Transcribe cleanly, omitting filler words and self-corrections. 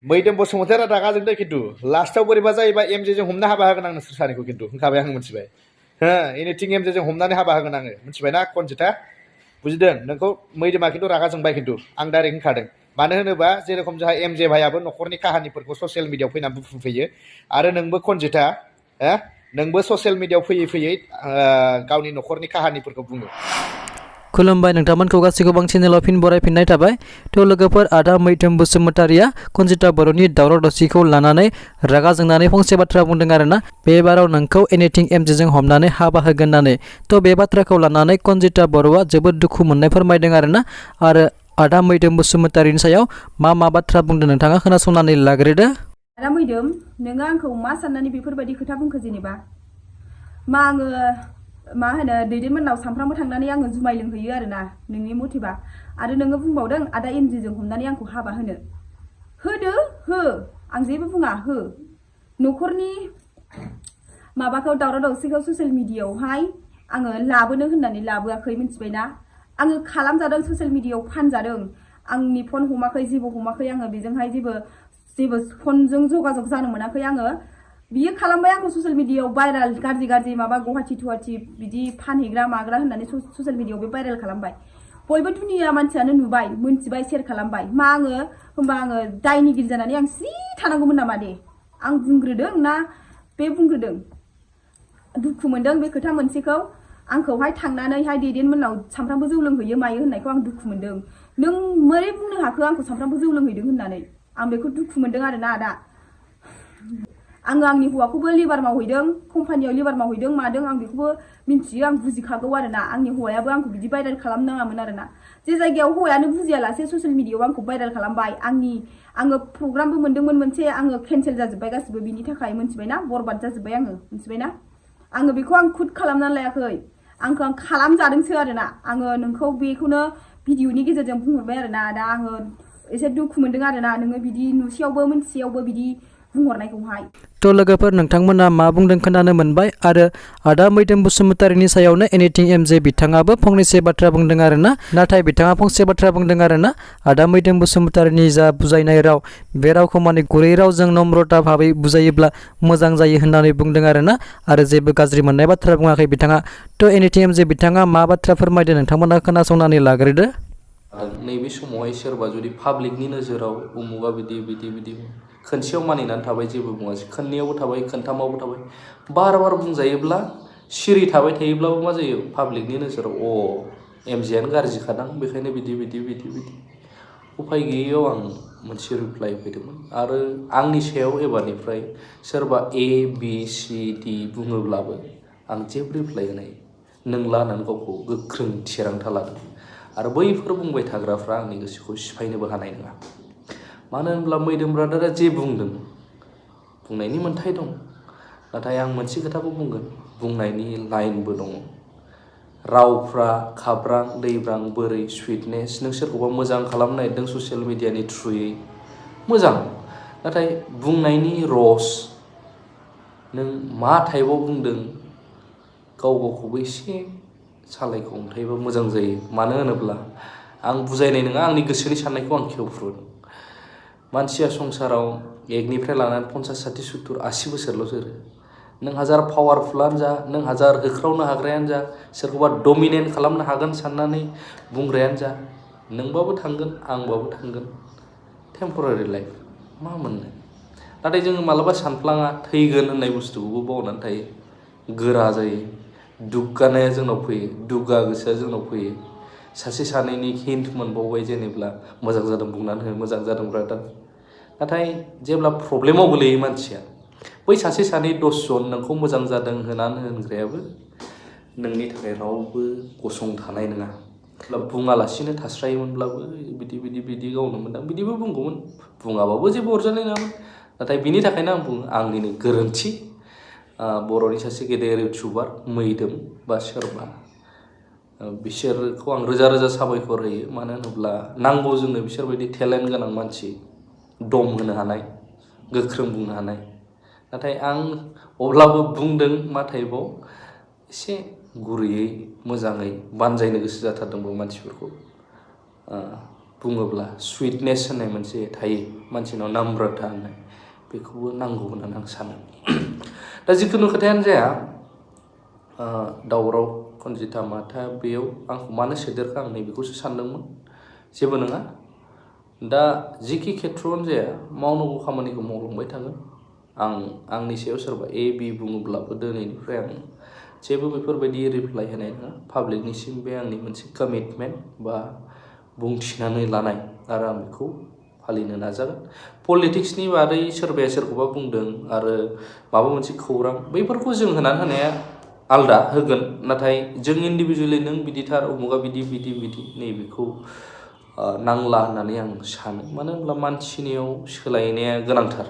मैदोम बसुमतारिया रागा जोंदों खिन्थु लास्टाव बोरैबा जायोबा एमजे जों हमना हाबा होगोन आं नोंसोर सानैखौ खिन्थु होनखाबाय आं मिथिबाय हो एनिथिं एमजे जों हमनानै हाबा होगोन आङो मिथिबायना कनजिता बुजिदों नोंखौ मैदोमा खिन्थु रागा जोंबाय खिन्थु आं डाइरेक्ट होनखादों मानो होनोबा जेरखम जोंहा एमजे भाइयाबो न'खरनि काहानिफोरखौ ससियेल मिडियायाव फैनानै बुंफैयो आरो नोंबो कनजिता नोंबो ससियेल मिडियायाव फैयै फैयै गावनि न'खरनि काहानिफोरखौ बुङो खुलुमबाय नोंथांमोनखौ गासैखौबो आं चेनेलाव फिन बरायफिननाय थाबाय थ' लोगोफोर आदा मैथोम बसुमतारिया कनजिता बर'नि दावराव दावसिखौ लानानै रागा जोंनानै फंसे बाथ्रा बुंदों आरोना बे बाराव नोंखौ एनिथिं एमजेजों हमनानै हाबा होगोन होननानै थ' बे बाथ्राखौ लानानै कनजिता बर'आ जोबोद दुखु मोननाय फोरमायदों आरोना आरो आदा मैथोम बसुमतारिनि सायाव मा बाथ्रा बुंदों नोंथाङा खोनासंनानै लाग्रोदो। आदा मैदोम नोङो आंखौ मा साननानै बेफोरबायदि खोथा बुंखो जेनेबा मा आङो मा होनो दैदेनमोननाव सामफ्रामबो थांनानै आङो जुमाय लोंहैयो आरोना नोंनि मथेबा आरो नोङो बुंबावदों आदा एमजिजों हमनानै आंखौ हाबा होदो हो आं जेबो बुङा हो न'खरनि माबाखौ दावराव दावसिखौ ससियेल मिडियायावहाय आङो लाबोनो होननानै लाबोआखै मिथिबायना आङो खालामजादों ससियेल मिडियायाव फानजादों आंनि फन हमाखै जेबो हमाखै आङो बेजोंहाय जेबो फनजों जगाजग जानो मोनाखै आङो बियो खालामबाय आंखौ ससियेल मिडियायाव भाइराल गाज्रि माबा गुवाहाटि थुवाहाटि बिदि फानहैग्रा माग्रा होननानै ससियेल मिडियायाव बे भाइराल खालामबाय बयबो दुनिया मानसियानो नुबाय मोनथिबाय शेयार खालामबाय मा आङो होमबा आङो दायनिगिरि जानानै आं सिरि थानांगौमोन नामा दे आं बुंग्रोदों ना बे बुंग्रोदों दुखु मोनदों बे खोथा मोनसेखौ आंखौहाय थांनानैहाय दैदेनमोननाव सामफ्रामबो जौ लोंहैयो मायो होननायखौ आं दुखु मोनदों नों मोरै बुंनो हाखो आंखौ सामफ्रामबो जौ लोंहैदों होननानै आं बेखौ दुखु मोनदों आरोना आदा आङो आंनि हौवाखौबो लिभार मावहैदों कम्पानियाव लिभार मावहैदों मादों आं बेखौबो मिन्थियो आं बुजिखागौ आरोना आंनि हौवायाबो आंखौ बिदि भाइराल खालामनाङामोन आरोना जे जायगायाव हौवायानो बुजियालासे ससियेल मिडियायाव आंखौ भाइराल खालामबाय आङो प्रग्रामबो मोनदोंमोन मोनसे आङो केन्सेल जाजोब्बाय गासिबो बिनि थाखाय मिथिबायना बरबाद जाजोब्बाय आङो मिथिबायना आङो बेखौ आं खुद खालामनानै लायाखै आं खालामजादोंसो आरोना आङो नोंखौ बेखौनो भिडिअनि गेजेरजों बुंहरबाय आरोना दा आङो एसे दुखु मोनदों आरोना नोङो बिदि नुसेयावबो मोनथियावबो बिदि बुंहरनायखौहाय थ' लोगोफोर नोंथांमोना मा बुंदों खोनानो मोनबाय आरो आदा मैथोम बसुमतारिनि सायावनो एनिथिं एमजे बिथाङाबो फंनैसो बाथ्रा बुंदों आरोना नाथाय बिथाङा फंसे बाथ्रा बुंदों आरोना आदा मैथोम बसुमतारिनि जा बुजायनाय राव बे रावखौ माने गुरै रावजों नम्रता भाबै बुजायोब्ला मोजां जायो होननानै बुंदों आरोना आरो जेबो गाज्रि मोननाय बाथ्रा बुङाखै बिथाङा थ' एनिथिं एमजे बिथाङा मा बाथ्रा फोरमायदों नोंथांमोना खोनासंनानै लाग्रोदो। नैबे समावहाय सोरबा जुदि पाब्लिकनि नोजोराव उमुगा बिदि खोनसेयाव मानिनानै थाबाय जेबो बुङासै खोननैयावबो थाबाय खोनथामावबो थाबाय बार बुंजायोब्ला सिरि थाबाय थायोब्लाबो मा जायो पाब्लिकनि नोजोराव एमजेआनो गाज्रिखादां बेखायनो बिदि उफाय गैयैयाव आं मोनसे रिप्लाइ फैदोंमोन आरो आंनि सायाव एबारनिफ्राय सोरबा ABCD बुङोब्लाबो आं जेबो रिप्लाइ होनाय नंला होननानै गावखौ गोख्रों थिरांथा लादों आरो बैफोर बुंबाय थाग्राफ्रा आंनि गोसोखौ सिफायनोबो हानाय नङा मानो होनब्ला मैदोम ब्रादारा जे बुंदों बुंनायनि मोन्थाय दं नाथाय आं मोनसे खोथाखौ बुंगोन बुंनायनि लाइनबो दङ रावफ्रा खाब्रां दैब्रां बोरै सुइटनेस नों सोरखौबा मोजां खालामनो नागिरदों ससियेल मिडियानि थ्रुयै मोजां नाथाय बुंनायनि रस नों मा टाइपआव बुंदों गावखौबो एसे सालायखौ हमथायोबा मोजां जायो मानो होनोब्ला आं बुजायनाय नङा आंनि गोसोनि साननायखौ आं खेवफ्रुदों मानसिया संसाराव एकनिफ्राय लानानै 50, 60, 70, 80 बोसोरल' जोरो नों हाजार पावारफुलानो जा नों हाजार होख्रावनो हाग्रायानो जा सोरखौबा डमिनेट खालामनो हागोन साननानै बुंग्रायानो जा नोंबाबो थांगोन आंबाबो थांगोन टेम्परारि लाइफ मा मोननो नाथाय जोङो मालाबा सानफ्लाङा थैगोन होननाय बुस्थुखौबो बावनानै थायो गोरा जायो दुग्गानाया जोंनाव फैयो दुग्गा गोसोआ जोंनाव फैयो सासे सानैनि हिन्ट मोनबावबाय जेनेब्ला मोजां जादों बुंनानै हो मोजां जादों ब्रादार नाथाय जेब्ला प्रब्लेमाव गोलैयो मानसिया बै सासे सानै 10 जन नोंखौ मोजां जादों होनानै होनग्रायाबो नोंनि थाखाय रावबो गसंथानाय नङा बुङालासिनो थास्रायोमोनब्लाबो बिदि गावनो मोनदां बिदिबो बुंगौमोन बुङाबाबो जेबो अरजानाय नङामोन नाथाय बिनि थाखायनो आं बुङो आंनिनो गोरोन्थि बर'नि सासे गेदेर इउटुबार मैदोम बा सोरबा बिसोरखौ आं रोजा साबायखर होयो मानो होनोब्ला नांगौ जोंनो बिसोरबायदि टेलेन्ट गोनां मानसि दम होनो हानाय गोख्रों बुंनो हानाय नाथाय आं अब्लाबो बुंदों मा टाइपआव एसे गुरैयै मोजाङै बानजायनो गोसो जाथारदोंबो मानसिफोरखौ बुङोब्ला सुइटनेस होननाय मोनसे थायो मानसिनाव नाम्रता होननाय बेखौबो नांगौ होननानै आं सानो दा जिखुनु खोथायानो जाया दावराव कनजिता माथा बेयाव आंखौ मानो सोदेरखो आं नैबेखौसो सानदोंमोन जेबो नङा दा जिखि खेथ्रआवनो जाया मावनांगौ खामानिखौ मावलांबाय थागोन आंनि सायाव सोरबा ए बि बुङोब्लाबो दिनैनिफ्राय आं जेबो बेफोरबायदि रिप्लाइ होनाय नङा पाब्लिकनिसिम बे आंनि मोनसे कमिटमेन्ट बा बुंथिनानै लानाय आरो आं बेखौ फालिनो नाजागोन पलिटिक्सनि बादै सोरबाया सोरखौबा बुंदों आरो माबा मोनसे खौरां बैफोरखौ जों होनानै होनाया आलदा होगोन नाथाय जों इन्डिभिजुवेलि नों बिदिथार उमुगा बिदि नैबेखौ नांला होननानै आं सानो मानो होनब्ला मानसिनियाव सोलायनाया गोनांथार